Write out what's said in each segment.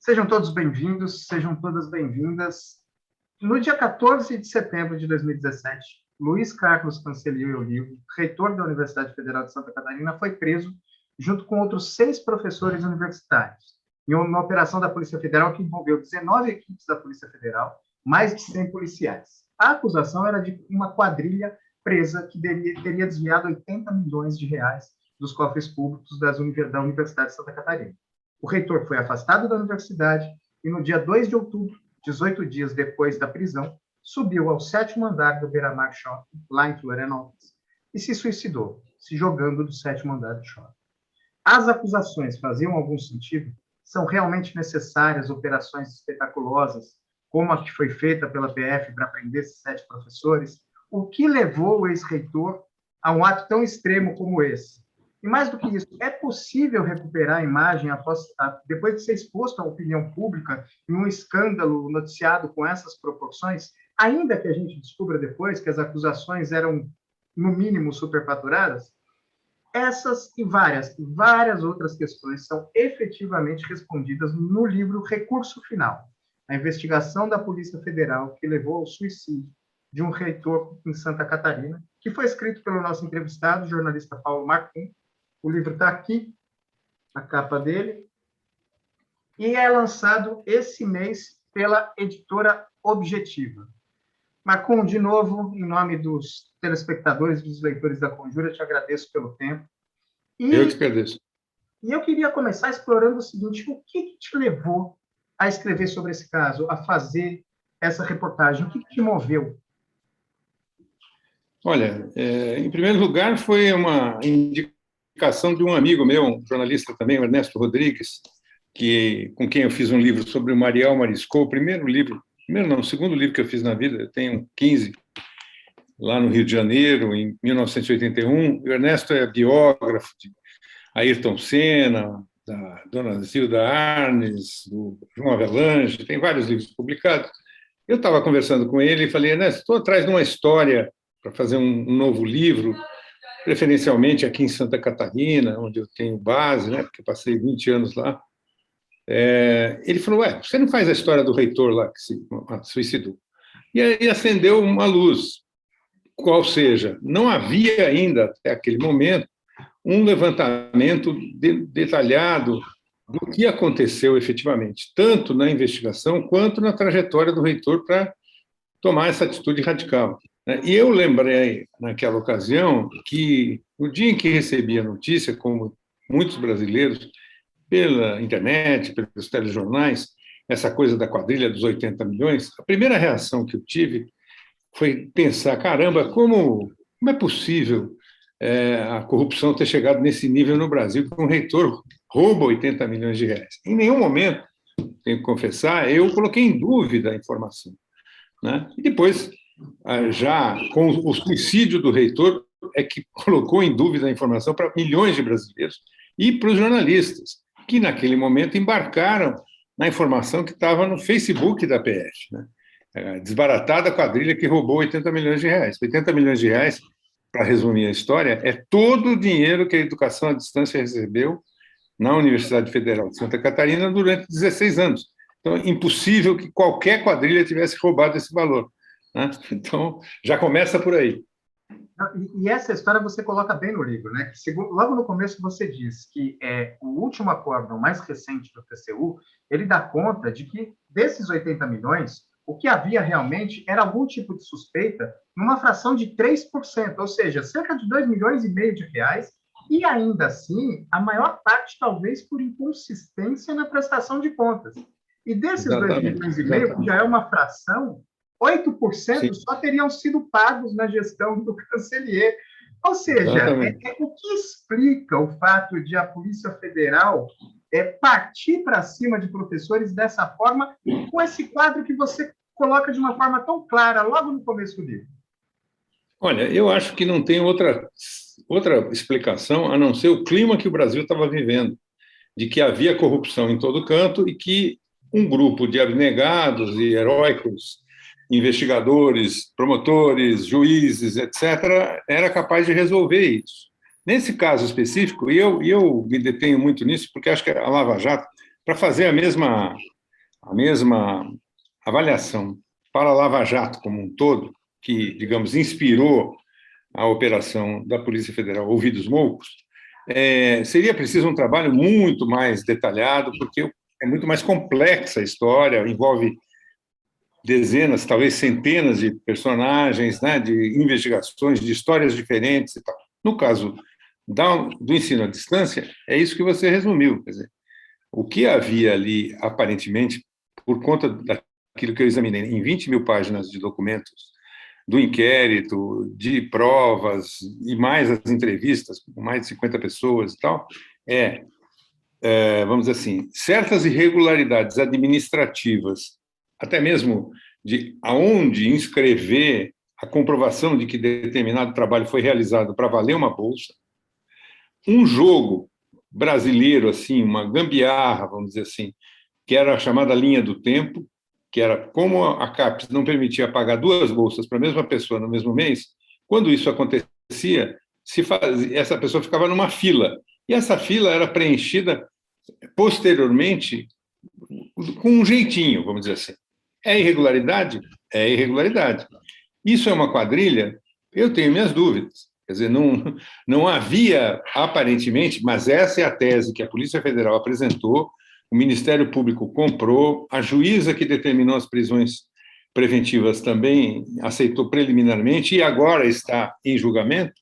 Sejam todos bem-vindos, sejam todas bem-vindas. No dia 14 de setembro de 2017, Luiz Carlos Cancelio Olivo, reitor da Universidade Federal de Santa Catarina, foi preso junto com outros 6 professores universitários, em uma operação da Polícia Federal que envolveu 19 equipes da Polícia Federal, mais de 100 policiais. A acusação era de uma quadrilha presa que teria desviado 80 milhões de reais dos cofres públicos da Universidade de Santa Catarina. O reitor foi afastado da universidade e, no dia 2 de outubro, 18 dias depois da prisão, subiu ao 7º andar do Beira-Mar Shopping, lá em Florianópolis, e se suicidou, se jogando do 7º andar do shopping. As acusações faziam algum sentido? São realmente necessárias operações espetaculosas, como a que foi feita pela PF para prender esses 7 professores? O que levou o ex-reitor a um ato tão extremo como esse? E mais do que isso, é possível recuperar a imagem depois de ser exposto à opinião pública em um escândalo noticiado com essas proporções, ainda que a gente descubra depois que as acusações eram, no mínimo, superfaturadas? Essas e várias outras questões são efetivamente respondidas no livro Recurso Final, a investigação da Polícia Federal que levou ao suicídio de um reitor em Santa Catarina, que foi escrito pelo nosso entrevistado, o jornalista Paulo Marcum. O livro está aqui, a capa dele, e é lançado esse mês pela editora Objetiva. Marcum, de novo, em nome dos telespectadores e dos leitores da Conjura, te agradeço pelo tempo. Eu te agradeço. E eu queria começar explorando o seguinte: o que te levou a escrever sobre esse caso, a fazer essa reportagem? O que te moveu? Olha, em primeiro lugar, foi uma indicação de um amigo meu, um jornalista também, o Ernesto Rodrigues, com quem eu fiz um livro sobre o Mariel Mariscal, o segundo livro que eu fiz na vida. Eu tenho 15, lá no Rio de Janeiro, em 1981. O Ernesto é biógrafo de Ayrton Senna, da Dona Zilda Arnes, do João Avelange, tem vários livros publicados. Eu estava conversando com ele e falei: Ernesto, estou atrás de uma história para fazer um novo livro, preferencialmente aqui em Santa Catarina, onde eu tenho base, né, porque eu passei 20 anos lá. Ele falou: você não faz a história do reitor lá que se suicidou? E aí acendeu uma luz, qual seja, não havia ainda, até aquele momento, um levantamento detalhado do que aconteceu efetivamente, tanto na investigação quanto na trajetória do reitor para tomar essa atitude radical. E eu lembrei, naquela ocasião, que no dia em que recebi a notícia, como muitos brasileiros, pela internet, pelos telejornais, essa coisa da quadrilha dos 80 milhões, a primeira reação que eu tive foi pensar: caramba, como é possível a corrupção ter chegado nesse nível no Brasil, que um reitor rouba 80 milhões de reais? Em nenhum momento, tenho que confessar, eu coloquei em dúvida a informação, né? E depois, já com o suicídio do reitor, é que colocou em dúvida a informação para milhões de brasileiros e para os jornalistas, que naquele momento embarcaram na informação que estava no Facebook da PF, né? Desbaratada a quadrilha que roubou 80 milhões de reais. 80 milhões de reais, para resumir a história, é todo o dinheiro que a educação à distância recebeu na Universidade Federal de Santa Catarina durante 16 anos. Então, é impossível que qualquer quadrilha tivesse roubado esse valor, né? Então, já começa por aí. E essa história você coloca bem no livro, né? Logo no começo você diz que o último acórdão mais recente do TCU, ele dá conta de que desses 80 milhões, o que havia realmente era algum tipo de suspeita numa fração de 3%, ou seja, cerca de 2,5 milhões de reais, e ainda assim, a maior parte talvez por inconsistência na prestação de contas. E desses 2,5 milhões, que já é uma fração, 8% só teriam sido pagos na gestão do Cancellier. Ou seja, o que explica o fato de a Polícia Federal partir para cima de professores dessa forma, com esse quadro que você coloca de uma forma tão clara logo no começo do livro? Olha, eu acho que não tem outra explicação a não ser o clima que o Brasil estava vivendo, de que havia corrupção em todo canto e que um grupo de abnegados e heróicos investigadores, promotores, juízes, etc., era capaz de resolver isso. Nesse caso específico, e eu me detenho muito nisso, porque acho que a Lava Jato, para fazer a mesma a mesma avaliação para a Lava Jato como um todo, que, digamos, inspirou a operação da Polícia Federal Ouvidos Moucos, seria preciso um trabalho muito mais detalhado, porque é muito mais complexa a história, envolve dezenas, talvez centenas de personagens, né, de investigações, de histórias diferentes e tal. No caso do ensino à distância, é isso que você resumiu. Quer dizer, o que havia ali, aparentemente, por conta daquilo que eu examinei em 20 mil páginas de documentos, do inquérito, de provas, e mais as entrevistas com mais de 50 pessoas e tal, vamos dizer assim, certas irregularidades administrativas, até mesmo de aonde inscrever a comprovação de que determinado trabalho foi realizado para valer uma bolsa, um jogo brasileiro, assim, uma gambiarra, vamos dizer assim, que era a chamada linha do tempo, que era como a CAPES não permitia pagar 2 bolsas para a mesma pessoa no mesmo mês, quando isso acontecia, essa pessoa ficava numa fila, e essa fila era preenchida posteriormente com um jeitinho, vamos dizer assim. É irregularidade? É irregularidade. Isso é uma quadrilha? Eu tenho minhas dúvidas. Quer dizer, não havia, aparentemente, mas essa é a tese que a Polícia Federal apresentou, o Ministério Público comprou, a juíza que determinou as prisões preventivas também aceitou preliminarmente e agora está em julgamento.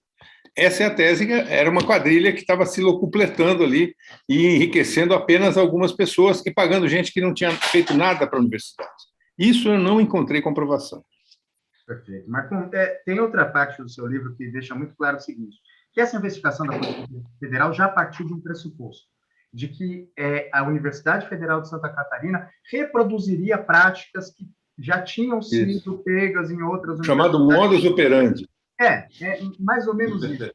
Essa é a tese, que era uma quadrilha que estava se locupletando ali e enriquecendo apenas algumas pessoas e pagando gente que não tinha feito nada para a universidade. Isso eu não encontrei comprovação. Perfeito. Mas tem outra parte do seu livro que deixa muito claro o seguinte, que essa investigação da Polícia Federal já partiu de um pressuposto, de que a Universidade Federal de Santa Catarina reproduziria práticas que já tinham sido pegas em outras universidades. Chamado modus operandi. Mais ou menos isso.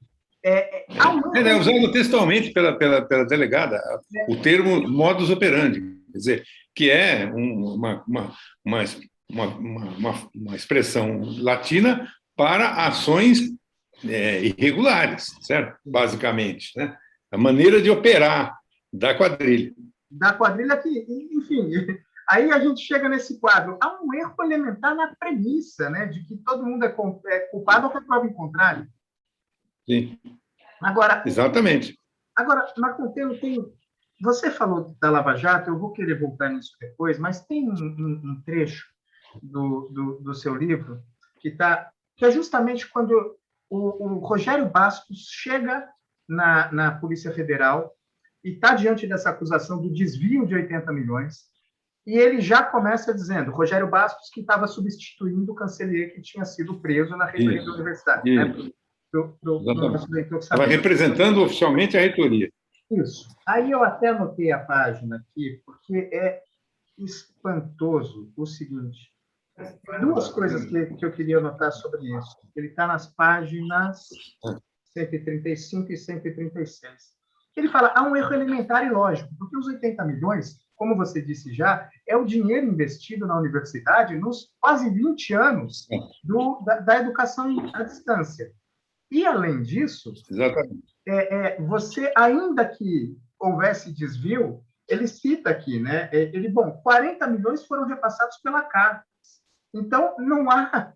Usado textualmente pela delegada, o termo modus operandi, quer dizer, que é uma expressão latina para ações irregulares, certo? Basicamente, né? A maneira de operar da quadrilha. Da quadrilha que, enfim, aí a gente chega nesse quadro. Há um erro elementar na premissa, né, de que todo mundo é culpado ou que prova em contrário. Sim. Agora, exatamente. Agora, Marconteno, você falou da Lava Jato, eu vou querer voltar nisso depois, mas tem um trecho do seu livro que é justamente quando o Rogério Bastos chega na Polícia Federal e está diante dessa acusação do desvio de 80 milhões, e ele já começa dizendo, Rogério Bastos, que estava substituindo o Cancelier que tinha sido preso na reitoria da universidade. Né? Estava representando oficialmente a reitoria. Isso. Aí eu até anotei a página aqui, porque é espantoso o seguinte. Duas coisas que eu queria anotar sobre isso. Ele está nas páginas 135 e 136. Ele fala, há um erro elementar e lógico, porque os 80 milhões, como você disse já, é o dinheiro investido na universidade nos quase 20 anos da educação à distância. E, além disso, você, ainda que houvesse desvio, ele cita aqui, né? 40 milhões foram repassados pela CAPES. Então, não há...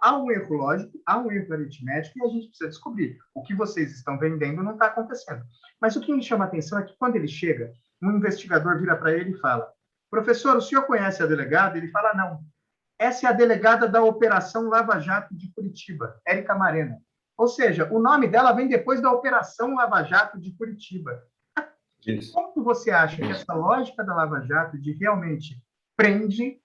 há um erro lógico, há um erro aritmético e a gente precisa descobrir. O que vocês estão vendendo não está acontecendo. Mas o que me chama a atenção é que, quando ele chega, um investigador vira para ele e fala, professor, o senhor conhece a delegada? Ele fala, não. Essa é a delegada da Operação Lava Jato de Curitiba, Érica Marena. Ou seja, o nome dela vem depois da Operação Lava Jato de Curitiba. Isso. Como você acha que essa lógica da Lava Jato de realmente prende,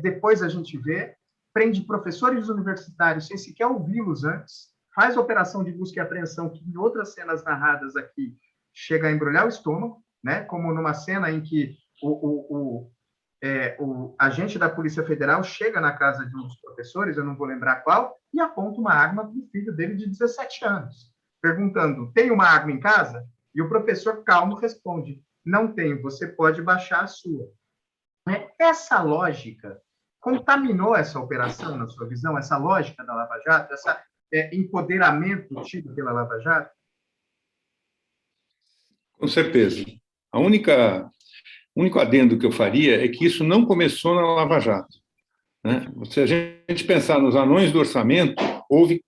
depois a gente vê, prende professores universitários sem sequer ouvi-los antes, faz operação de busca e apreensão que em outras cenas narradas aqui chega a embrulhar o estômago, né? Como numa cena em que o agente da Polícia Federal chega na casa de um dos professores, eu não vou lembrar qual, e aponta uma arma para o filho dele de 17 anos, perguntando, tem uma arma em casa? E o professor, calmo, responde, não tenho, você pode baixar a sua. Essa lógica contaminou essa operação, na sua visão, essa lógica da Lava Jato, esse empoderamento tido pela Lava Jato? Com certeza. A única O único adendo que eu faria é que isso não começou na Lava Jato, né? Se a gente pensar nos anões do orçamento, houve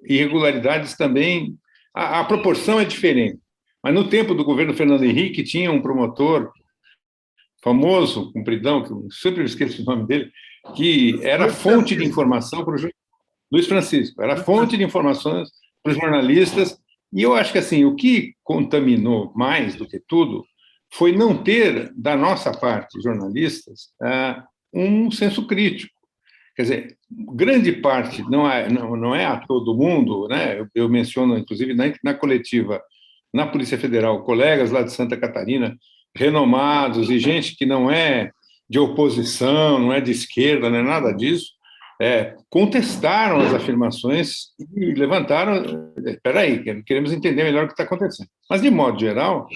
irregularidades também, a proporção é diferente. Mas no tempo do governo Fernando Henrique, tinha um promotor famoso, compridão, que eu sempre esqueço o nome dele, que era fonte de informação para o Luiz Francisco, era fonte de informações para os jornalistas. E eu acho que assim, o que contaminou mais do que tudo foi não ter, da nossa parte, jornalistas, um senso crítico. Quer dizer, grande parte, não é a todo mundo, né? Eu menciono, inclusive, na coletiva, na Polícia Federal, colegas lá de Santa Catarina, renomados, e gente que não é de oposição, não é de esquerda, não é nada disso, contestaram as afirmações e levantaram, espera aí, queremos entender melhor o que está acontecendo. Mas, de modo geral,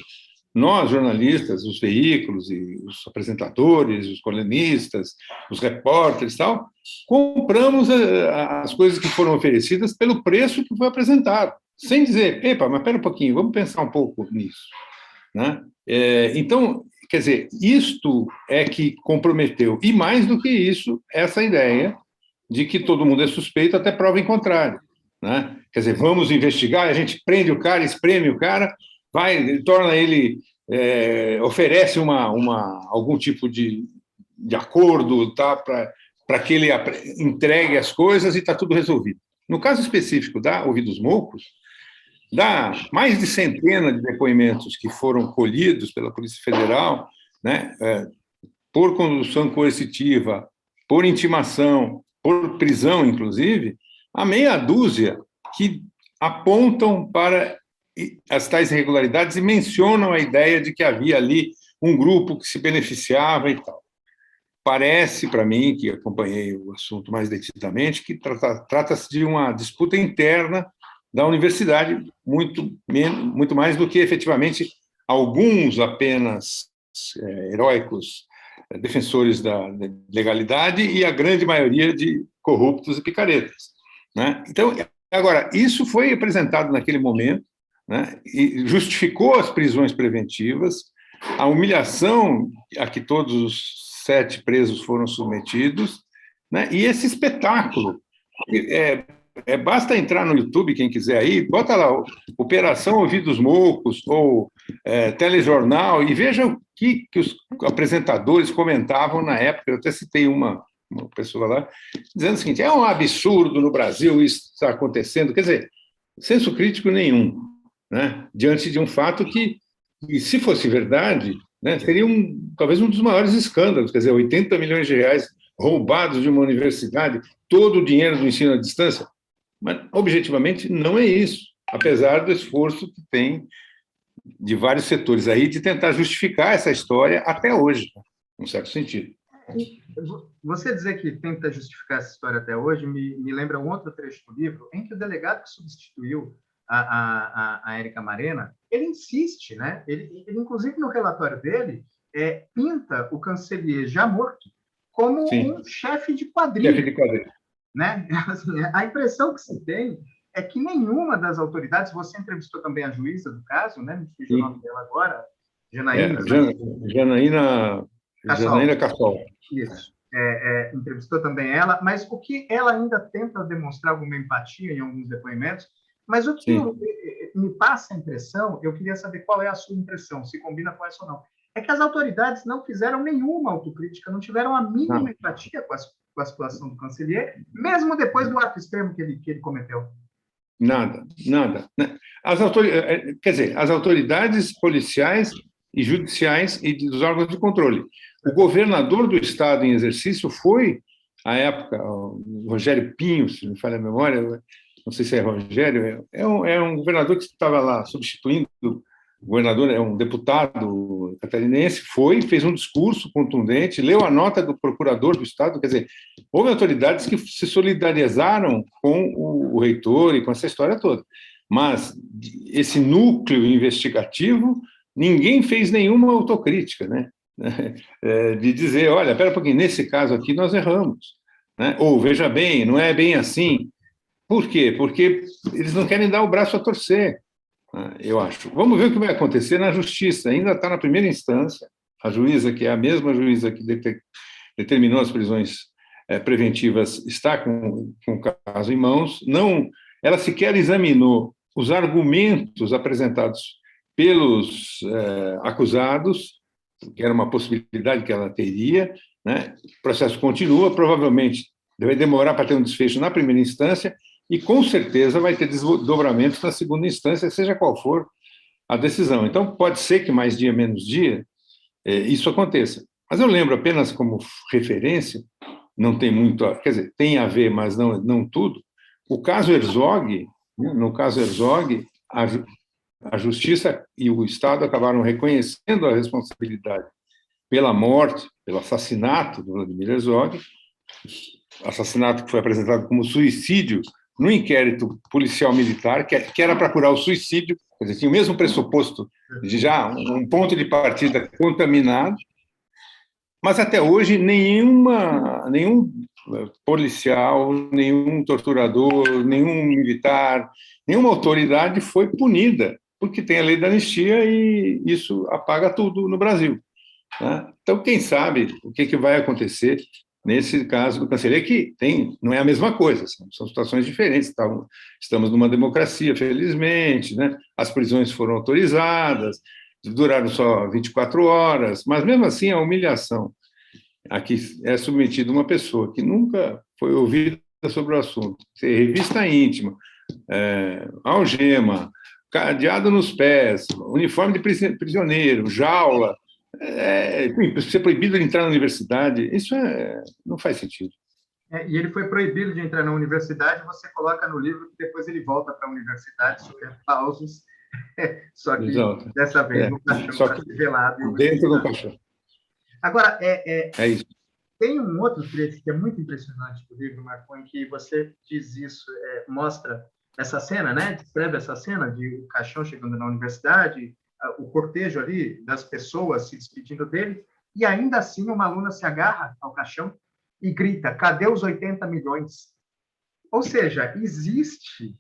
nós, jornalistas, os veículos, e os apresentadores, os colunistas, os repórteres e tal, compramos as coisas que foram oferecidas pelo preço que foi apresentado, sem dizer, epa, mas espera um pouquinho, vamos pensar um pouco nisso, né? Então, quer dizer, isto é que comprometeu, e mais do que isso, essa ideia de que todo mundo é suspeito até prova em contrário, né? Quer dizer, vamos investigar, a gente prende o cara, espreme o cara, torna ele, oferece algum tipo de acordo, tá, para que ele entregue as coisas e está tudo resolvido. No caso específico da Ouvidos Moucos, dá mais de centena de depoimentos que foram colhidos pela Polícia Federal, né, por condução coercitiva, por intimação, por prisão, inclusive, a meia dúzia que apontam para as tais irregularidades e mencionam a ideia de que havia ali um grupo que se beneficiava e tal. Parece, para mim, que acompanhei o assunto mais detidamente, que trata-se de uma disputa interna da universidade, muito mais do que, efetivamente, alguns apenas heróicos defensores da legalidade e a grande maioria de corruptos e picaretas, né? Então, agora, isso foi apresentado naquele momento, né, e justificou as prisões preventivas, a humilhação a que todos os 7 presos foram submetidos, né, e esse espetáculo. Basta entrar no YouTube, quem quiser aí, bota lá, Operação Ouvidos Moucos, ou Telejornal, e veja o que os apresentadores comentavam na época. Eu até citei uma pessoa lá, dizendo o seguinte, é um absurdo no Brasil isso estar acontecendo, quer dizer, senso crítico nenhum, né, diante de um fato que, se fosse verdade, né, seria talvez um dos maiores escândalos, quer dizer, 80 milhões de reais roubados de uma universidade, todo o dinheiro do ensino à distância, mas, objetivamente, não é isso, apesar do esforço que tem de vários setores aí de tentar justificar essa história até hoje, num certo sentido. Você dizer que tenta justificar essa história até hoje me lembra um outro trecho do livro em que o delegado que substituiu a Érica Marena, ele insiste, né? Ele, inclusive, no relatório dele, pinta o Cancellier já morto como um chefe de quadrilha. Chefe de quadrilha. Né? Assim, a impressão que se tem é que nenhuma das autoridades, você entrevistou também a juíza do caso, né? Me fugiu o nome dela agora, Janaína Cassol. Isso. Entrevistou também ela, mas o que ela ainda tenta demonstrar alguma empatia em alguns depoimentos, mas o que me passa a impressão, eu queria saber qual é a sua impressão, se combina com essa ou não, é que as autoridades não fizeram nenhuma autocrítica, não tiveram a mínima empatia com a situação do Cancellier, mesmo depois do ato extremo que ele cometeu. Nada. Quer dizer, as autoridades policiais e judiciais e dos órgãos de controle. O governador do estado em exercício foi, à época, o Rogério Pinho, se não me falha a memória, não sei se é Rogério, é um governador que estava lá substituindo, o governador é um deputado catarinense, fez um discurso contundente, leu a nota do procurador do estado, quer dizer, houve autoridades que se solidarizaram com o reitor e com essa história toda, mas esse núcleo investigativo, ninguém fez nenhuma autocrítica, né? De dizer, olha, espera um pouquinho, nesse caso aqui nós erramos, né? Ou, veja bem, não é bem assim. Por quê? Porque eles não querem dar o braço a torcer, eu acho. Vamos ver o que vai acontecer na justiça. Ainda está na primeira instância, a juíza, que é a mesma juíza que determinou as prisões preventivas, está com o caso em mãos, ela sequer examinou os argumentos apresentados pelos acusados, que era uma possibilidade que ela teria, né? O processo continua, provavelmente vai demorar para ter um desfecho na primeira instância e, com certeza, vai ter desdobramentos na segunda instância, seja qual for a decisão. Então, pode ser que mais dia, menos dia, isso aconteça. Mas eu lembro apenas como referência, não tem muito, quer dizer, tem a ver, mas não tudo, o caso Herzog, né? No caso Herzog, a Justiça e o Estado acabaram reconhecendo a responsabilidade pela morte, pelo assassinato do Vladimir Herzog, assassinato que foi apresentado como suicídio no inquérito policial-militar, que era para curar o suicídio, quer dizer, tinha o mesmo pressuposto de já um ponto de partida contaminado, mas até hoje nenhum policial, nenhum torturador, nenhum militar, nenhuma autoridade foi punida, porque tem a lei da anistia e isso apaga tudo no Brasil, né? Então, quem sabe o que vai acontecer nesse caso do Canceller, que não é a mesma coisa, são situações diferentes. Estamos numa democracia, felizmente, né? As prisões foram autorizadas, duraram só 24 horas, mas, mesmo assim, a humilhação a que é submetida uma pessoa que nunca foi ouvida sobre o assunto, revista íntima, algema, cadeado nos pés, uniforme de prisioneiro, jaula, ser proibido de entrar na universidade, isso não faz sentido. E ele foi proibido de entrar na universidade, você coloca no livro que depois ele volta para a universidade, sobre pausos, só que Exato. dessa vez no caixão, só que velado. Dentro do caixão. Agora, isso. Tem um outro trecho que é muito impressionante do livro, Marco, em que você diz isso, mostra essa cena, né? Descreve essa cena de o caixão chegando na universidade, o cortejo ali das pessoas se despedindo dele, e ainda assim uma aluna se agarra ao caixão e grita: cadê os 80 milhões? Ou seja, existe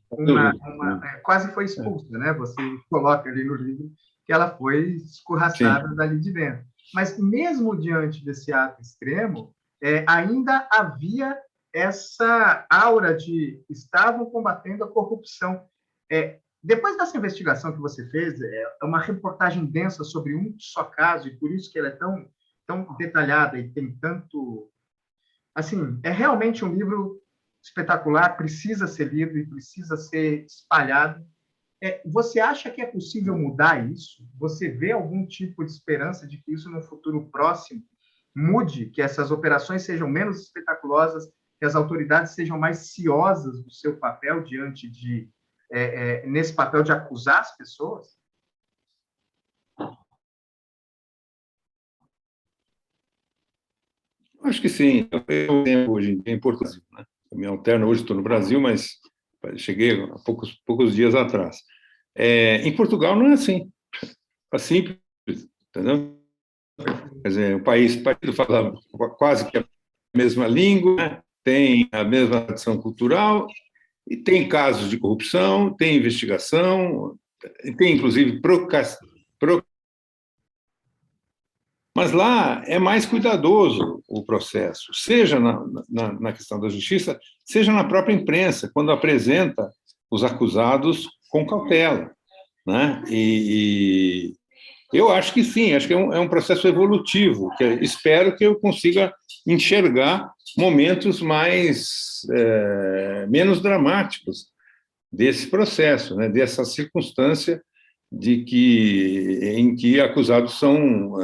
quase foi expulsa, né? Você coloca ali no livro que ela foi escorraçada dali de dentro. Mas, mesmo diante desse ato extremo, ainda havia essa aura de estavam combatendo a corrupção. Depois dessa investigação que você fez, é uma reportagem densa sobre um só caso, e por isso que ela é tão, tão detalhada e tem tanto... Assim, é realmente um livro espetacular, precisa ser lido e precisa ser espalhado. Você acha que é possível mudar isso? Você vê algum tipo de esperança de que isso, no futuro próximo, mude, que essas operações sejam menos espetaculosas, que as autoridades sejam mais ciosas do seu papel diante de... nesse papel de acusar as pessoas? Acho que sim. Eu tenho hoje em Portugal, né? Eu me alterno, hoje estou no Brasil, mas cheguei há poucos dias atrás. Em Portugal não é assim. É simples, entendeu? Quer dizer, o país fala quase que a mesma língua, né? Tem a mesma tradição cultural, e tem casos de corrupção, tem investigação, tem, inclusive, mas lá é mais cuidadoso o processo, seja na questão da justiça, seja na própria imprensa, quando apresenta os acusados com cautela, né? E eu acho que sim, acho que é um processo evolutivo, que espero que eu consiga enxergar momentos menos dramáticos desse processo, né? Dessa circunstância em que acusados são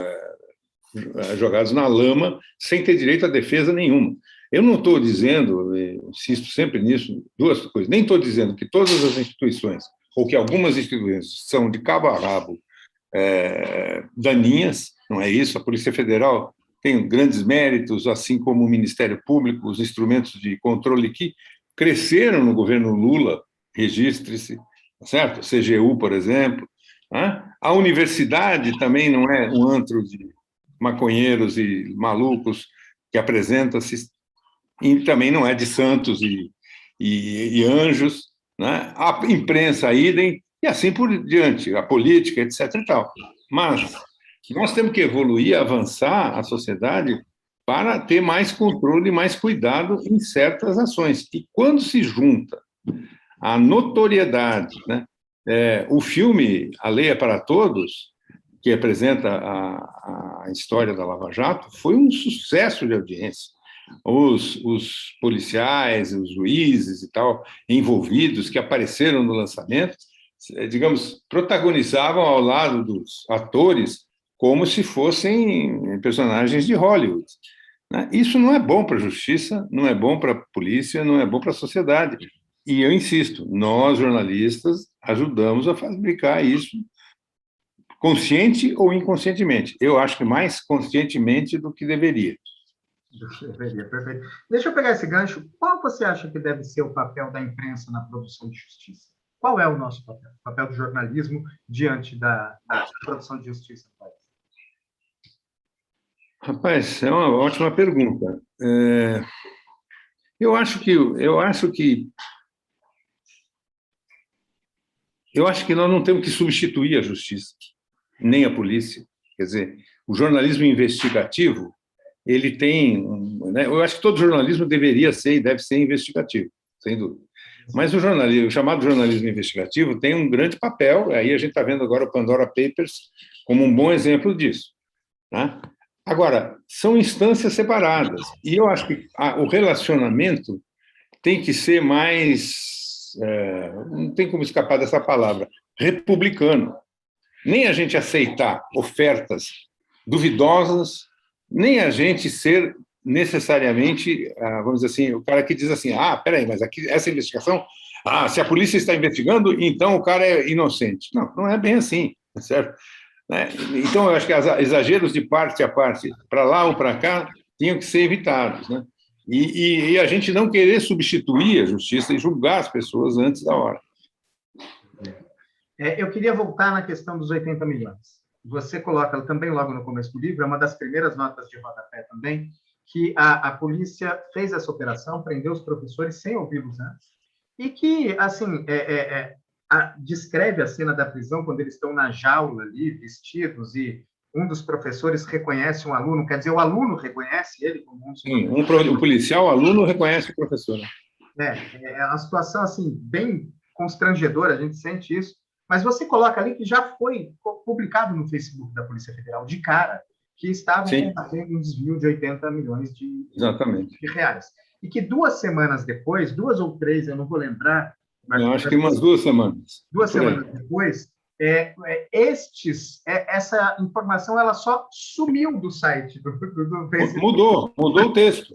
jogados na lama sem ter direito a defesa nenhuma. Eu não estou dizendo, insisto sempre nisso, duas coisas, nem estou dizendo que todas as instituições, ou que algumas instituições são de cabo a rabo daninhas, não é isso, a Polícia Federal tem grandes méritos, assim como o Ministério Público, os instrumentos de controle que cresceram no governo Lula, registre-se, certo? CGU, por exemplo, né? A universidade também não é um antro de maconheiros e malucos que apresenta-se, e também não é de santos e anjos, né? A imprensa, idem, e assim por diante, a política, etc. e tal. Mas Nós temos que evoluir, avançar a sociedade para ter mais controle e mais cuidado em certas ações. E quando se junta a notoriedade, né? O filme A Lei é para Todos, que apresenta a história da Lava Jato, foi um sucesso de audiência. Os policiais, os juízes e tal, envolvidos, que apareceram no lançamento, digamos, protagonizavam ao lado dos atores como se fossem personagens de Hollywood. Isso não é bom para a justiça, não é bom para a polícia, não é bom para a sociedade. E eu insisto, nós, jornalistas, ajudamos a fabricar isso, consciente ou inconscientemente. Eu acho que mais conscientemente do que deveria. Perfeito. Deixa eu pegar esse gancho. Qual você acha que deve ser o papel da imprensa na produção de justiça? Qual é o nosso papel? O papel do jornalismo diante da produção de justiça? Rapaz, é uma ótima pergunta. Eu acho que nós não temos que substituir a justiça, nem a polícia. Quer dizer, o jornalismo investigativo, ele tem, né, eu acho que todo jornalismo deveria ser e deve ser investigativo, sem dúvida. Mas o chamado jornalismo investigativo tem um grande papel, aí a gente está vendo agora o Pandora Papers como um bom exemplo disso, né? Agora, são instâncias separadas, e eu acho que o relacionamento tem que ser mais, não tem como escapar dessa palavra, republicano. Nem a gente aceitar ofertas duvidosas, nem a gente ser necessariamente, vamos dizer assim, o cara que diz assim, peraí, mas aqui, essa investigação, se a polícia está investigando, então o cara é inocente. Não, não é bem assim, certo? Então, eu acho que exageros de parte a parte, para lá ou para cá, tinham que ser evitados, né? E a gente não querer substituir a justiça e julgar as pessoas antes da hora. Eu queria voltar na questão dos 80 milhões. Você coloca também logo no começo do livro, é uma das primeiras notas de rodapé também, que a polícia fez essa operação, prendeu os professores sem ouvi-los antes, e que, assim, descreve a cena da prisão quando eles estão na jaula ali, vestidos, e um dos professores reconhece um aluno, quer dizer, o aluno reconhece ele como um dos professores. Um policial, o aluno reconhece o professor. É uma situação, assim, bem constrangedora, a gente sente isso, mas você coloca ali que já foi publicado no Facebook da Polícia Federal, de cara, que estavam combatendo um desvio de 80 milhões de reais. E que 2 semanas depois, 2 ou 3, eu não vou lembrar, mas eu acho que umas 2 semanas. 2 semanas depois, essa informação ela só sumiu do site do Facebook. Mudou o texto.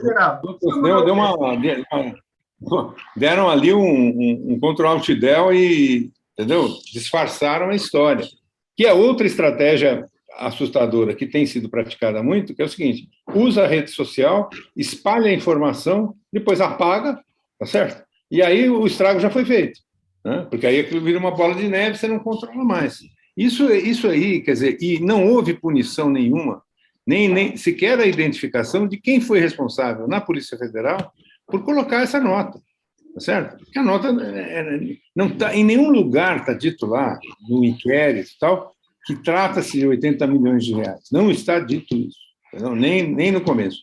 Deram ali um Ctrl-Alt-Del e, entendeu? Disfarçaram a história. Que é outra estratégia assustadora que tem sido praticada muito, que é o seguinte: usa a rede social, espalha a informação, depois apaga, tá certo? E aí o estrago já foi feito, né? Porque aí aquilo vira uma bola de neve, você não controla mais. Isso aí, quer dizer, e não houve punição nenhuma, nem sequer a identificação de quem foi responsável na Polícia Federal por colocar essa nota, tá certo? Porque a nota não está em nenhum lugar, está dito lá no inquérito e tal, que trata-se de 80 milhões de reais. Não está dito isso, não, nem no começo.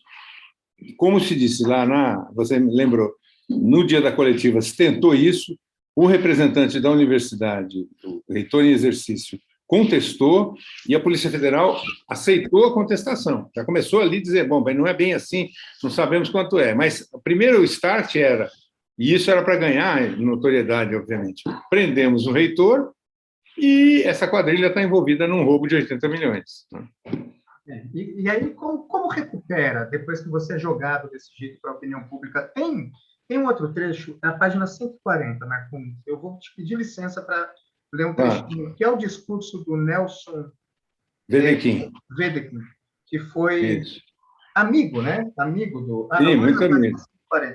Como se disse lá, você me lembrou, no dia da coletiva se tentou isso, o representante da universidade, o reitor em exercício, contestou e a Polícia Federal aceitou a contestação. Já começou ali a dizer, bom, não é bem assim, não sabemos quanto é. Mas primeiro o start era, e isso era para ganhar notoriedade, obviamente, prendemos o reitor e essa quadrilha está envolvida num roubo de 80 milhões. E aí, como recupera, depois que você é jogado desse jeito para a opinião pública? Tem um outro trecho, na página 140, Marcum. Eu vou te pedir licença para ler um trechinho, que é o discurso do Nelson Wedekind, que foi amigo, né? Amigo do... Sim, muito amigo.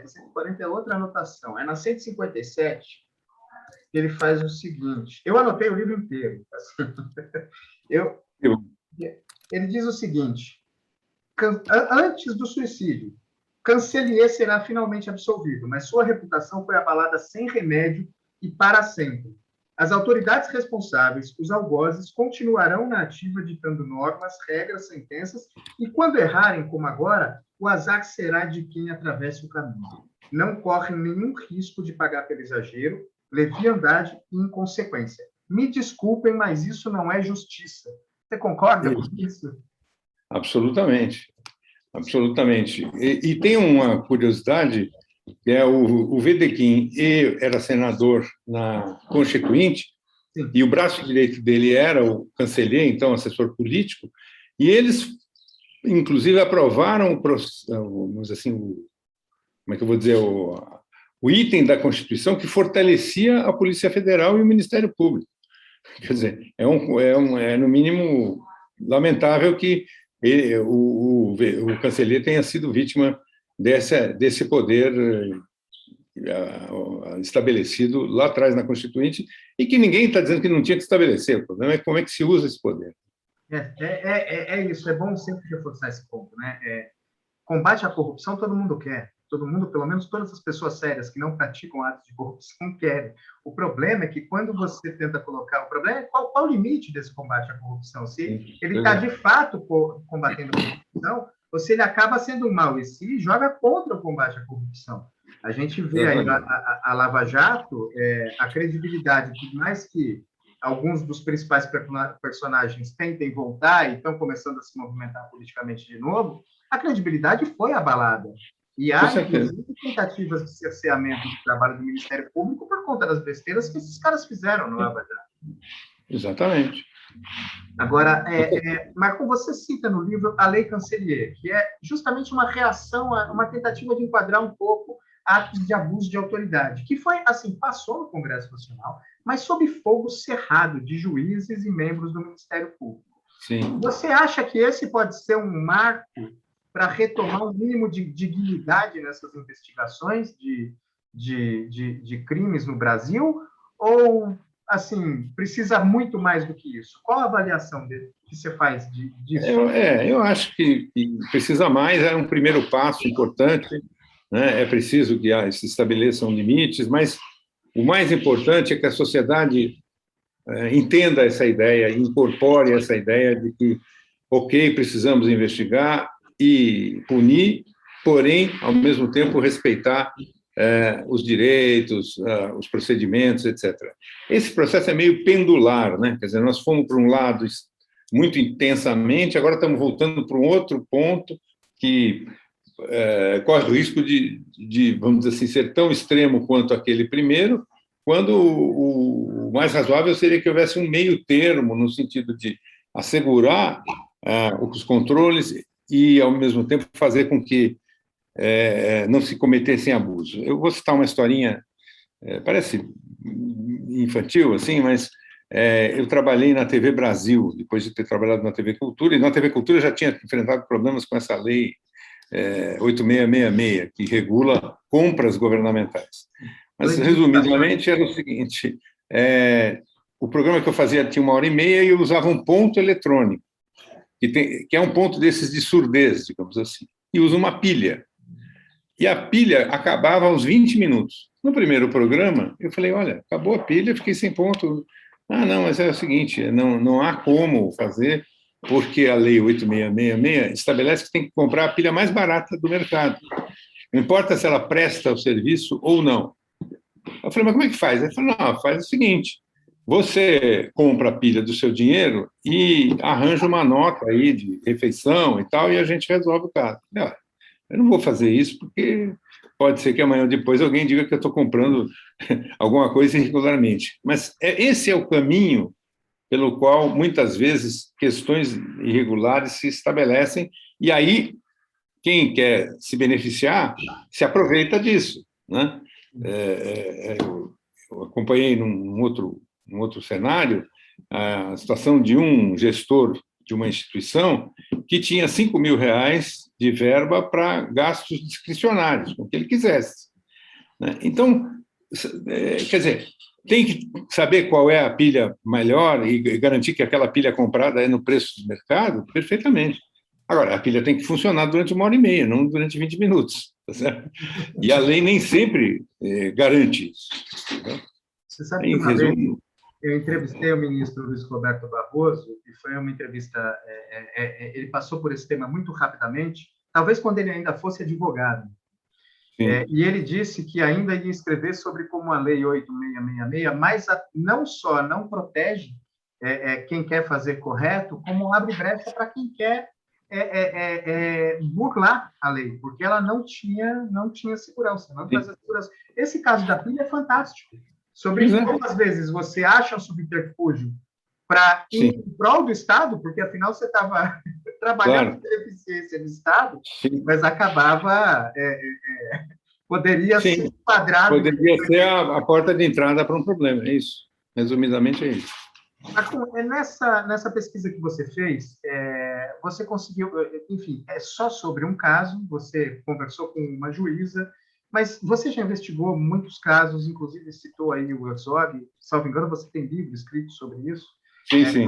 140 é outra anotação. É na 157 que ele faz o seguinte. Eu anotei o livro inteiro. Ele diz o seguinte: antes do suicídio, Cancelier será finalmente absolvido, mas sua reputação foi abalada sem remédio e para sempre. As autoridades responsáveis, os algozes, continuarão na ativa ditando normas, regras, sentenças, e quando errarem, como agora, o azar será de quem atravesse o caminho. Não correm nenhum risco de pagar pelo exagero, leviandade e inconsequência. Me desculpem, mas isso não é justiça. Você concorda com isso? Absolutamente. Absolutamente. E tem uma curiosidade, que é o Wedekind era senador na Constituinte, sim, e o braço direito dele era o canceler, então assessor político, e eles, inclusive, aprovaram, vamos dizer assim, como é que eu vou dizer, o item da Constituição que fortalecia a Polícia Federal e o Ministério Público. Quer dizer, é no mínimo lamentável que o canceler tenha sido vítima desse poder estabelecido lá atrás na Constituinte e que ninguém está dizendo que não tinha que estabelecer. O problema é como é que se usa esse poder. É isso, é bom sempre reforçar esse ponto, né? Combate à corrupção todo mundo quer. Todo mundo, pelo menos todas as pessoas sérias que não praticam atos de corrupção querem. O problema é que quando você tenta colocar... O problema é qual o limite desse combate à corrupção? Se ele está, de fato, combatendo a corrupção, ou se ele acaba sendo um mal e se joga contra o combate à corrupção. A gente vê aí a Lava Jato, a credibilidade, por mais que alguns dos principais personagens tentem voltar e estão começando a se movimentar politicamente de novo, a credibilidade foi abalada. E há, inclusive, tentativas de cerceamento do trabalho do Ministério Público por conta das besteiras que esses caras fizeram no Lava Jato. Exatamente. Agora, Marco, você cita no livro a Lei Cancellier, que é justamente uma reação, uma tentativa de enquadrar um pouco atos de abuso de autoridade, que foi, assim, passou no Congresso Nacional, mas sob fogo cerrado de juízes e membros do Ministério Público. Sim. Você acha que esse pode ser um marco para retomar um mínimo de dignidade nessas investigações de crimes no Brasil? Ou, assim, precisa muito mais do que isso? Qual a avaliação que você faz disso? Eu acho que precisa mais, é um primeiro passo importante, né? É preciso que se estabeleçam limites, mas o mais importante é que a sociedade entenda essa ideia, incorpore essa ideia de que, ok, precisamos investigar e punir, porém, ao mesmo tempo, respeitar os direitos, os procedimentos, etc. Esse processo é meio pendular, né? Quer dizer, nós fomos para um lado muito intensamente, agora estamos voltando para um outro ponto que corre o risco de, vamos dizer assim, ser tão extremo quanto aquele primeiro, quando o mais razoável seria que houvesse um meio termo, no sentido de assegurar os controles e, ao mesmo tempo, fazer com que não se cometessem abusos. Eu vou citar uma historinha, parece infantil, assim, mas eu trabalhei na TV Brasil, depois de ter trabalhado na TV Cultura, e na TV Cultura já tinha enfrentado problemas com essa lei 8666, que regula compras governamentais. Mas, resumidamente, era o seguinte, o programa que eu fazia tinha 1h30 e eu usava um ponto eletrônico, que é um ponto desses de surdez, digamos assim, e usa uma pilha. E a pilha acabava aos 20 minutos. No primeiro programa, eu falei, olha, acabou a pilha, fiquei sem ponto. Ah, não, mas é o seguinte, não há como fazer, porque a lei 8666 estabelece que tem que comprar a pilha mais barata do mercado. Não importa se ela presta o serviço ou não. Eu falei, mas como é que faz? Ele falou, não, faz o seguinte, você compra a pilha do seu dinheiro e arranja uma nota aí de refeição e tal, e a gente resolve o caso. Eu não vou fazer isso porque pode ser que amanhã ou depois alguém diga que eu estou comprando alguma coisa irregularmente. Mas esse é o caminho pelo qual, muitas vezes, questões irregulares se estabelecem, e aí quem quer se beneficiar se aproveita disso, né? Eu acompanhei num outro cenário a situação de um gestor de uma instituição que tinha R$5.000 de verba para gastos discricionários, com o que ele quisesse, né? Então, quer dizer, tem que saber qual é a pilha melhor e garantir que aquela pilha comprada é no preço do mercado, perfeitamente. Agora, a pilha tem que funcionar durante 1h30, não durante 20 minutos. Tá certo? E a lei nem sempre garante isso. Você sabe que uma vez eu entrevistei o ministro Luiz Roberto Barroso, e foi uma entrevista, ele passou por esse tema muito rapidamente, talvez quando ele ainda fosse advogado. E ele disse que ainda ia escrever sobre como a Lei 8666, mas não só não protege quem quer fazer correto, como abre brecha para quem quer burlar a lei, porque ela não tinha segurança, não trazia segurança. Esse caso da pilha é fantástico, sobre como, às vezes, você acha um subterfúgio para em prol do Estado, porque, afinal, você estava trabalhando com eficiência do Estado, mas acabava... poderia ser enquadrado... Poderia ser a porta de entrada para um problema, é isso. Resumidamente, é isso. Nessa pesquisa que você fez, você conseguiu... Enfim, é só sobre um caso, você conversou com uma juíza, mas você já investigou muitos casos, inclusive citou aí o Herzog, salvo engano, você tem livro escrito sobre isso. Sim.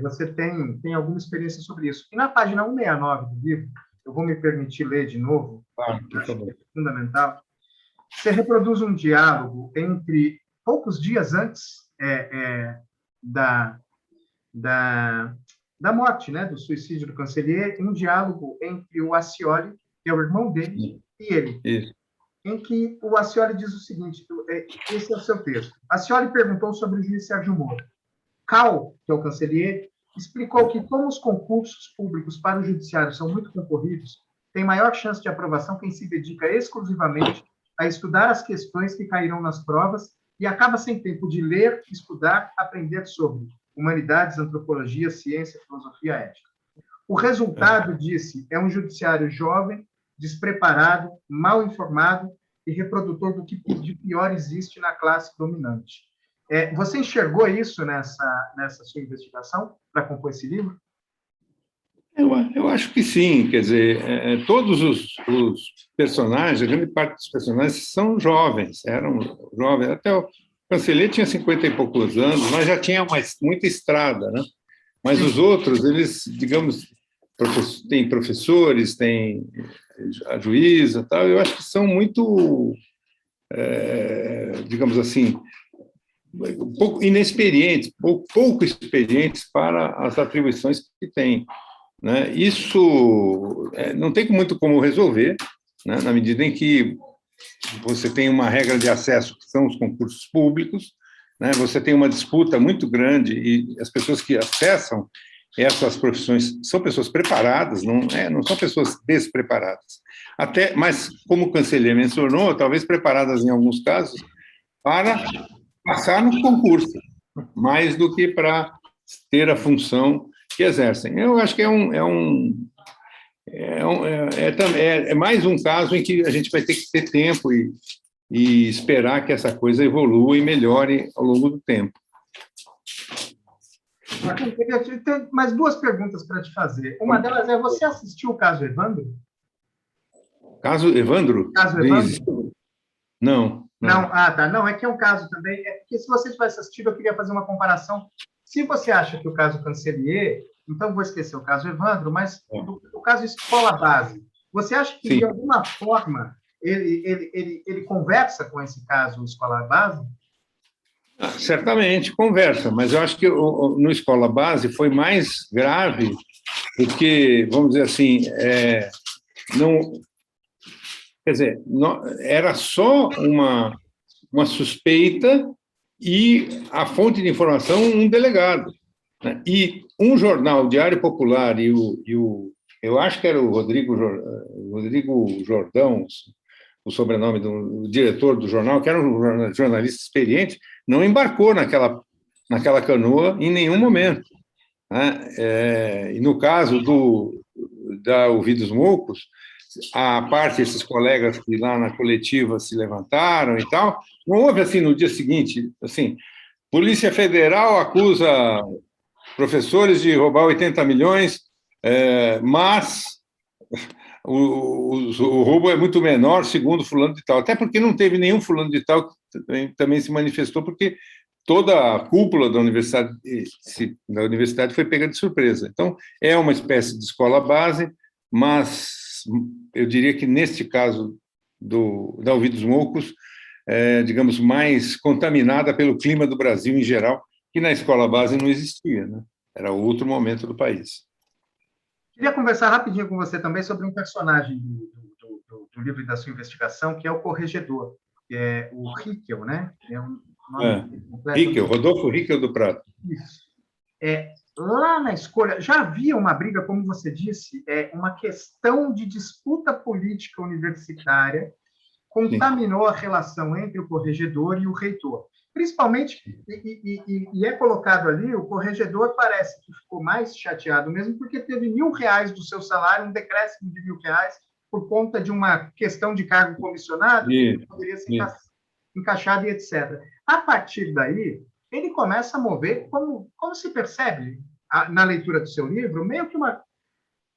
Você tem alguma experiência sobre isso. E na página 169 do livro, eu vou me permitir ler de novo, acho que é fundamental. Você reproduz um diálogo entre poucos dias antes da morte, né, do suicídio do Cancellier, um diálogo entre o Accioli, que é o irmão dele, e ele, em que o Accioli diz o seguinte, esse é o seu texto. Accioli perguntou sobre o juiz Sérgio Moro. Cal, que é o Cancellier, explicou que, como os concursos públicos para o judiciário são muito concorridos, tem maior chance de aprovação quem se dedica exclusivamente a estudar as questões que cairão nas provas e acaba sem tempo de ler, estudar, aprender sobre humanidades, antropologia, ciência, filosofia, ética. O resultado, disse, é um judiciário jovem, despreparado, mal informado e reprodutor do que de pior existe na classe dominante. Você enxergou isso nessa sua investigação para compor esse livro? Eu acho que sim, quer dizer, todos os personagens, a grande parte dos personagens são jovens, eram jovens, até o Cancellier tinha 50 e poucos anos, mas já tinha muita estrada, né? Mas os outros, eles, digamos, têm professores, têm a juíza, tal, eu acho que são muito, digamos assim, um pouco inexperientes, pouco experientes para as atribuições que têm. Né? Isso não tem muito como resolver, né? Na medida em que você tem uma regra de acesso, que são os concursos públicos, né? Você tem uma disputa muito grande e as pessoas que acessam essas profissões são pessoas preparadas, não são pessoas despreparadas. Mas, como o Cancellier mencionou, talvez preparadas em alguns casos para passar no concurso, mais do que para ter a função que exercem. Eu acho que é mais um caso em que a gente vai ter que ter tempo e esperar que essa coisa evolua e melhore ao longo do tempo. Eu tenho mais duas perguntas para te fazer. Uma delas é, você assistiu o caso Evandro? Caso Evandro? Caso Evandro? Não. Tá. Não, é que é um caso também, porque se você tivesse assistido, eu queria fazer uma comparação. Se você acha que o caso Cancellier, então vou esquecer o caso Evandro, mas o caso Escola Base, você acha que, de alguma forma, ele conversa com esse caso Escola Base? Certamente conversa, mas eu acho que no Escola Base foi mais grave, porque, vamos dizer assim, era só uma suspeita e a fonte de informação um delegado, né? E um jornal, o Diário Popular, eu acho que era o Rodrigo Jordão, o sobrenome do diretor do jornal, que era um jornalista experiente, não embarcou naquela canoa em nenhum momento, né? E no caso da Ouvidos Moucos, a parte desses colegas que lá na coletiva se levantaram e tal, não houve assim no dia seguinte, assim, Polícia Federal acusa professores de roubar 80 milhões, mas o roubo é muito menor, segundo fulano de tal. Até porque não teve nenhum fulano de tal que também se manifestou, porque toda a cúpula da universidade foi pega de surpresa. Então, é uma espécie de escola base, mas eu diria que, neste caso da Ouvidos Moucos, digamos, mais contaminada pelo clima do Brasil em geral, que na escola base não existia, né? Era outro momento do país. Queria conversar rapidinho com você também sobre um personagem do livro e da sua investigação, que é o Corregedor, que é o Hickel, né? É um nome completo. Hickel, Rodolfo Hickel do Prato. Isso. Lá na escolha, já havia uma briga, como você disse, uma questão de disputa política universitária contaminou a relação entre o corregedor e o reitor. Principalmente, e é colocado ali, o corregedor parece que ficou mais chateado mesmo, porque teve R$1.000 do seu salário, um decréscimo de R$1.000, por conta de uma questão de cargo comissionado, que poderia ser encaixado e etc. A partir daí, ele começa a mover, como se percebe na leitura do seu livro, meio que uma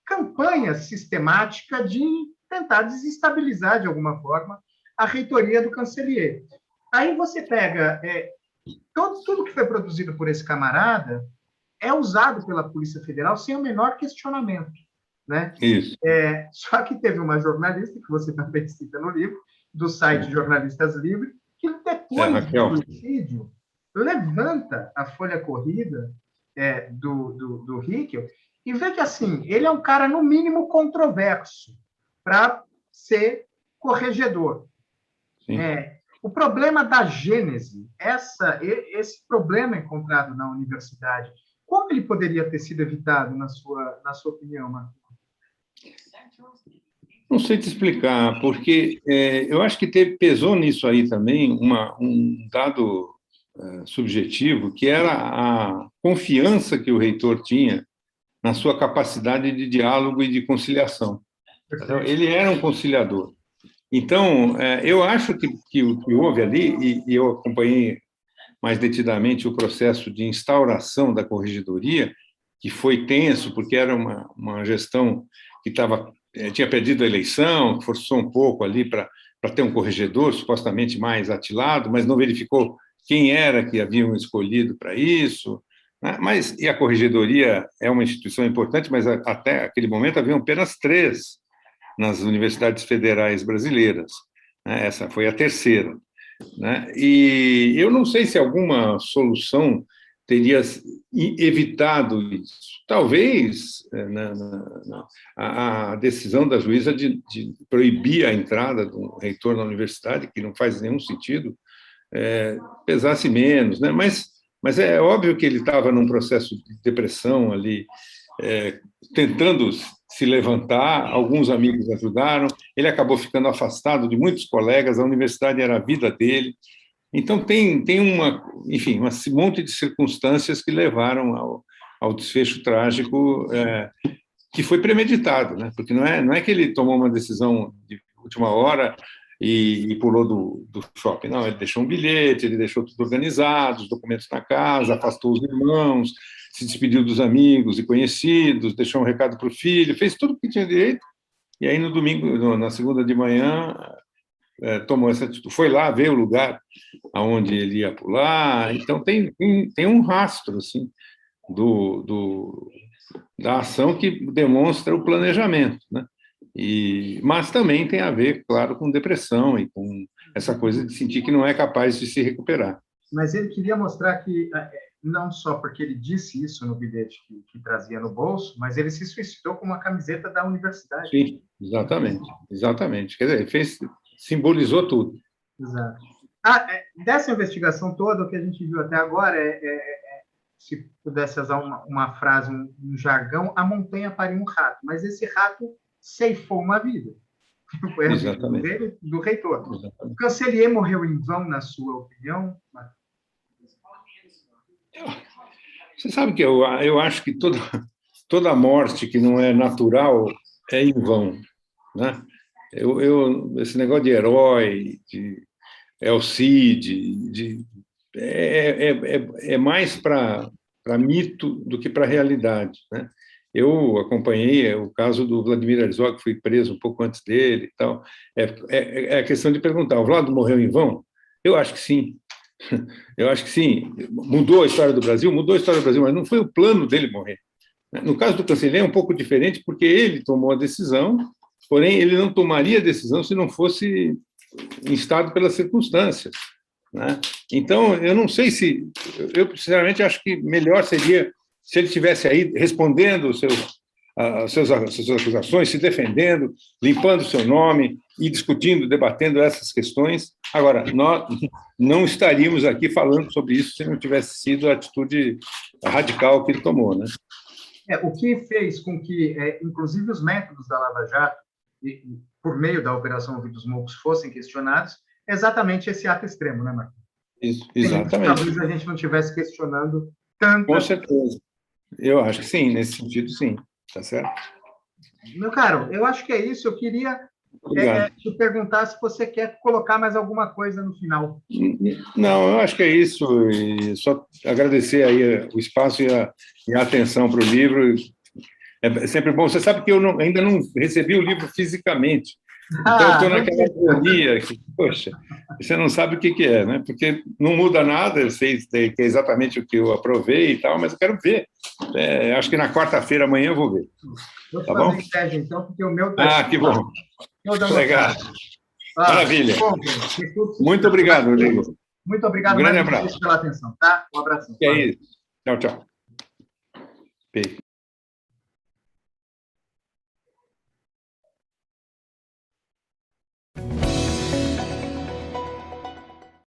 campanha sistemática de tentar desestabilizar, de alguma forma, a reitoria do Cancellier. Aí você pega tudo que foi produzido por esse camarada é usado pela Polícia Federal sem o menor questionamento, né? Isso. Só que teve uma jornalista, que você também cita no livro, do site Jornalistas Livres, que depois do suicídio levanta a folha corrida do Hickel e vê que, assim, ele é um cara, no mínimo, controverso para ser corregedor. O problema da gênese, esse problema encontrado na universidade, como ele poderia ter sido evitado, na sua opinião, Marco? Não sei te explicar, porque eu acho que pesou nisso aí também um dado subjetivo, que era a confiança que o reitor tinha na sua capacidade de diálogo e de conciliação. Então, ele era um conciliador. Então, eu acho que o que houve ali, e eu acompanhei mais detidamente o processo de instauração da corregedoria, que foi tenso, porque era uma gestão que tinha perdido a eleição, forçou um pouco ali para ter um corregedor supostamente mais atilado, mas não verificou quem era que haviam escolhido para isso. Né? E a corregedoria é uma instituição importante, mas até aquele momento haviam apenas 3 nas universidades federais brasileiras. Né? Essa foi a terceira. Né? E eu não sei se alguma solução teria evitado isso. Talvez a decisão da juíza de proibir a entrada do reitor na universidade, que não faz nenhum sentido, pesasse menos. Né? Mas é óbvio que ele estava num processo de depressão ali, tentando se levantar, alguns amigos ajudaram, ele acabou ficando afastado de muitos colegas, a universidade era a vida dele. Então, tem um monte de circunstâncias que levaram ao desfecho trágico, que foi premeditado, né? Porque não é que ele tomou uma decisão de última hora e pulou do shopping. Não, ele deixou um bilhete, ele deixou tudo organizado, os documentos na casa, afastou os irmãos, se despediu dos amigos e conhecidos, deixou um recado para o filho, fez tudo o que tinha direito, e aí no domingo, na segunda de manhã, tomou essa atitude. Foi lá ver o lugar aonde ele ia pular. Então tem um rastro assim da ação que demonstra o planejamento, né? Mas também tem a ver, claro, com depressão e com essa coisa de sentir que não é capaz de se recuperar. Mas ele queria mostrar que, não só porque ele disse isso no bilhete que trazia no bolso, mas ele se suicidou com uma camiseta da universidade. Sim, exatamente. Quer dizer, simbolizou tudo. Exato. Dessa investigação toda, o que a gente viu até agora se pudesse usar uma frase, um jargão, a montanha pariu um rato, mas esse rato ceifou uma vida. Foi a vida do reitor. Exatamente. O Cancellier morreu em vão, na sua opinião? Você sabe que eu acho que toda morte que não é natural é em vão, né? Esse negócio de herói, de Alcide, é mais para mito do que para realidade, né? Eu acompanhei o caso do Vladimir Herzog, que foi preso um pouco antes dele e tal. É a questão de perguntar, o Vlado morreu em vão? Eu acho que sim. Eu acho que sim. Mudou a história do Brasil, mas não foi o plano dele morrer. No caso do Cancellier é um pouco diferente, porque ele tomou a decisão, porém ele não tomaria a decisão se não fosse instado pelas circunstâncias. né? Então, eu não sei se... Eu, sinceramente, acho que melhor seria se ele estivesse aí respondendo as suas acusações, se defendendo, limpando o seu nome e discutindo, debatendo essas questões. Agora, nós não estaríamos aqui falando sobre isso se não tivesse sido a atitude radical que ele tomou, né? O que fez com que, inclusive, os métodos da Lava Jato, por meio da Operação Ouvidos Moucos, fossem questionados, é exatamente esse ato extremo, né, Marcos? Isso, exatamente. Talvez a gente não estivesse questionando tanto. Com certeza. Eu acho que sim, nesse sentido, sim. Tá certo? Meu caro, eu acho que é isso. Eu queria te perguntar se você quer colocar mais alguma coisa no final. Não, eu acho que é isso. E só agradecer aí o espaço e a atenção para o livro. É sempre bom. Você sabe que eu ainda não recebi o livro fisicamente. Então, eu estou naquela agonia que, poxa, você não sabe o que é, né? Porque não muda nada, eu sei que é exatamente o que eu aprovei e tal, mas eu quero ver. Acho que na quarta-feira, amanhã, eu vou ver. Vou te fazer inveja, então, porque o meu está aqui. Que bom. Legal. Maravilha. Bom, muito obrigado, Rodrigo. Muito obrigado, grande abraço pela atenção, tá? Um abraço. É isso. Tchau, tchau. Beijo.